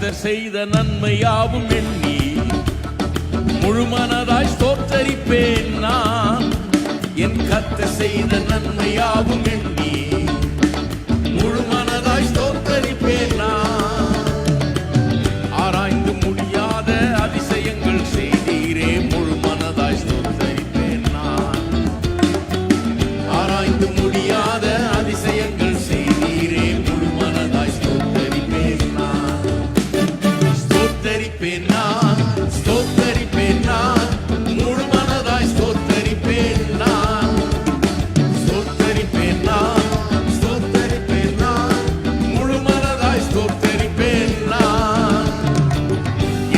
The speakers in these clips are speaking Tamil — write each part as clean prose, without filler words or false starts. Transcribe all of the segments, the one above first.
கர்த்தர் செய்த நன்மையாவும் எண்ணி முழுமனதாய் ஸ்தோத்தரிப்பேன் நான். என் கர்த்தர் செய்த நன்மையாவும் எண்ணி முழுமனதாய் ஸ்தோத்தரிப்பேன் நான். ஆராய்ந்து முடியாத அதிசயங்கள் செய்தீரே, முழுமனதாய் ஸ்தோத்தரிப்பேன் நான். ஆராய்ந்து முடியாத அதிசயங்கள் செய்தீரே, முழுமனதாய் ஸ்தோத்தரிப்பேன் நான். ஸ்தோத்தரிப்பேன் நான், ஸ்தோத்தரிப்பேன் நான், முழுமனதாய் ஸ்தோத்தரிப்பேன் நான். ஸ்தோத்தரிப்பேன் நான், ஸ்தோத்தரிப்பேன் நான், முழுமனதாய் ஸ்தோத்தரிப்பேன் நான்.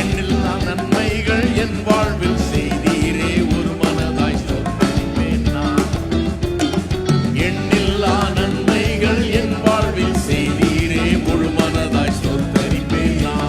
என்னில்லா நன்மைகள் என் வாழ்வில் செய்தீரே, ஒரு மனதாய் ஸ்தோத்தரிப்பேன் நான். எண்ணில்லா நன்மைகள் என் வாழ்வில் செய்தீரே, முழுமனதாய் ஸ்தோத்தரிப்பேன் நான்.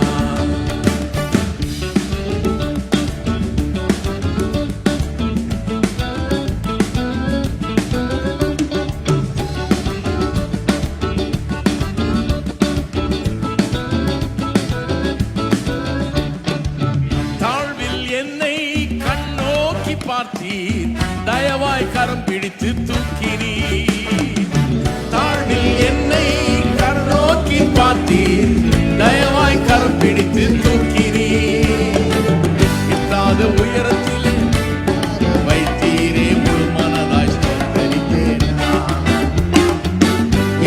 தாழ்வில் என்னை கண்ணோக்கி பார்த்தீர், தயவாய் கரம் பிடித்து தூக்கினீர். தாழ்வில் என்னை கண்ணோக்கி பார்த்தீர், தயவாய் கரம் பிடித்து தூக்கினீர். எட்டாத உயரத்திலே வைத்தீரே, முழுமனதாய் ஸ்தோத்தரிப்பேன் நான்.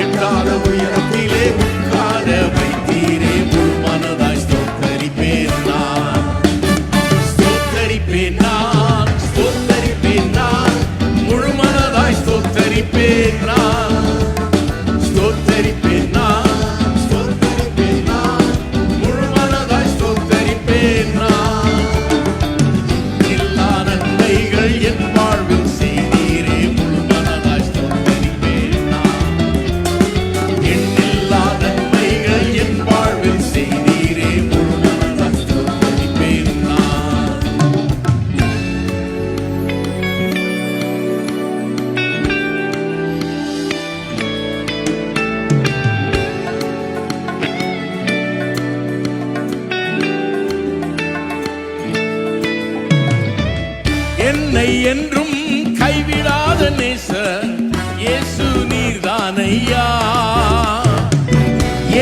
எட்டாத உயரத்திலே உட்கார வைத்தீரே, முழுமனதாய் ஸ்தோத்தரிப்பேன் நான். ஸ்தோத்தரிப்பேன் நான், ஸ்தோத்தரிப்பேன் நான், முழுமனதாய் ஸ்தோத்தரிப்பேன் நான். ஸ்தோத்தரிப்பேன் நான், ஸ்தோத்தரிப்பேன் நான், முழுமனதாய் ஸ்தோத்தரிப்பேன் நான். எல்லா நன்மைகள் என் வாழ்வில் செய்தீரே, முழுமனதாய் ஸ்தோத்தரிப்பேன் நான். எண்ணில்லா நன்மைகள் என் வாழ்வில் செய்தீரே, முழுமனதாய் ஸ்தோத்தரிப்பேன் நான். என்னை என்றும் கைவிடாத நேசர் இயேசு நீர்தானையா.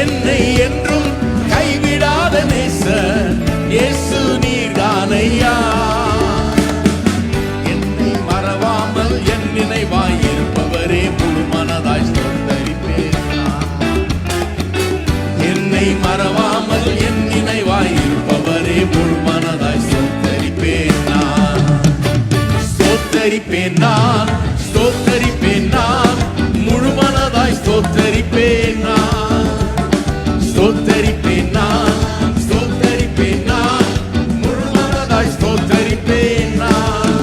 என்னை என்றும் கைவிடாத நேசர் இயேசு நீர்தானையா. என்னை மறவாமல் என் நினைவாய் இருப்பவரே, முழுமனதாய் ஸ்தோத்தரிப்பேன் நான். என்னை மறவாமல் என் நினைவாய் இருப்பவரே, முழுமனதாய் ஸ்தோத்தரிப்பேன் நான். ஸ்தோத்தரிப்பேன் நான், ஸ்தோத்தரிப்பேன் நான், முழுமனதாய் ஸ்தோத்தரிப்பேன் நான். ஸ்தோத்தரிப்பேன் நான், ஸ்தோத்தரிப்பேன் நான், முழுமனதாய் ஸ்தோத்தரிப்பேன் நான்.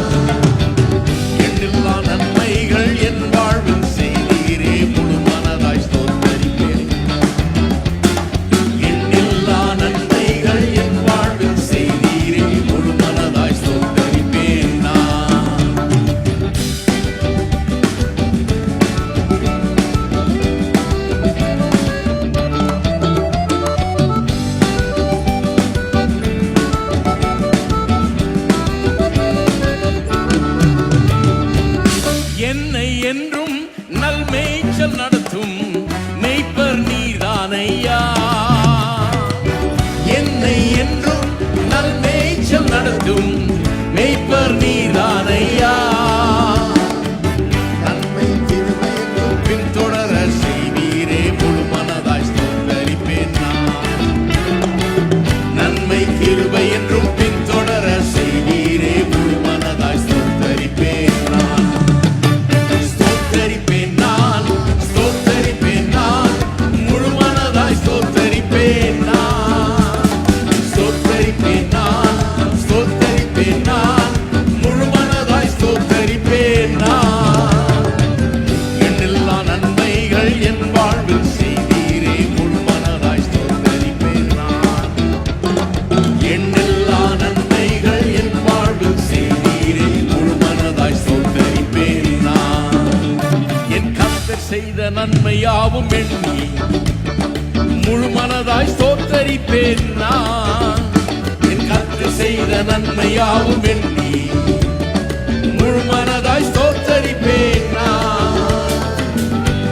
எண்ணில்லா நன்மைகள் என் வாழ்வில் செய்தீரே, முழுமனதாய் ஸ்தோத்தரிப்பேன். எண்ணில்லா நன்மைகள் என் வாழ்வில் செய்தீரே, முழுமனதாய் ஸ்தோத்தரிப்பேன் நான். என்னை என்றும் நல்மேய்ச்சல் நடத்தும் மேய்ப்பர் நீர்தானையா. என்னை என்றும் நல்மேய்ச்சல் நடத்தும் மேய்ப்பர் நீர்தானையா. நன்மை கிருபை என்றும் பின்தொடர செய்வீரே, முழுமனதாய் ஸ்தோத்தரிப்பேன் நான். நன்மை கிருபை என்றும் பின்தொடர செய்வீரே, முழுமனதாய் ஸ்தோத்தரிப்பேன் நான். ஸ்தோத்தரிப்பேன் நான், ஸ்தோத்தரிப்பேன் நான், முழுமனதாய் ஸ்தோத்தரிப்பேன் நான். ஸ்தோத்தரிப்பேன் நான், ஸ்தோத்தரிப்பேன் நான், முழுமனதாய் ஸ்தோத்தரிப்பேன் நான். எண்ணில்லா நன்மைகள் என் வாழ்வில் செய்தீரே, முழுமனதாய் ஸ்தோத்தரிப்பேன் நான். எண்ணில்லா நன்மைகள் என் வாழ்வில் செய்தீரே, முழுமனதாய் ஸ்தோத்தரிப்பேன் நான். என் கர்த்தர் செய்த நன்மையாவும் எண்ணி முழு மனதாய் ஸ்தோத்தரிப்பேன் நான். என் கர்த்தர் செய்த நன்மையாவும் எண்ணி முழு மனதாய் ஸ்தோத்தரிப்பேன் நான்.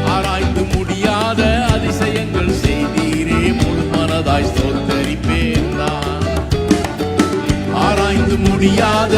ஆராய்ந்து முடியாத அதிசயங்கள் செய்தீரே, முழு மனதாய் ஸ்தோத்தரிப்பேன் நான். ஆராய்ந்து முடியாத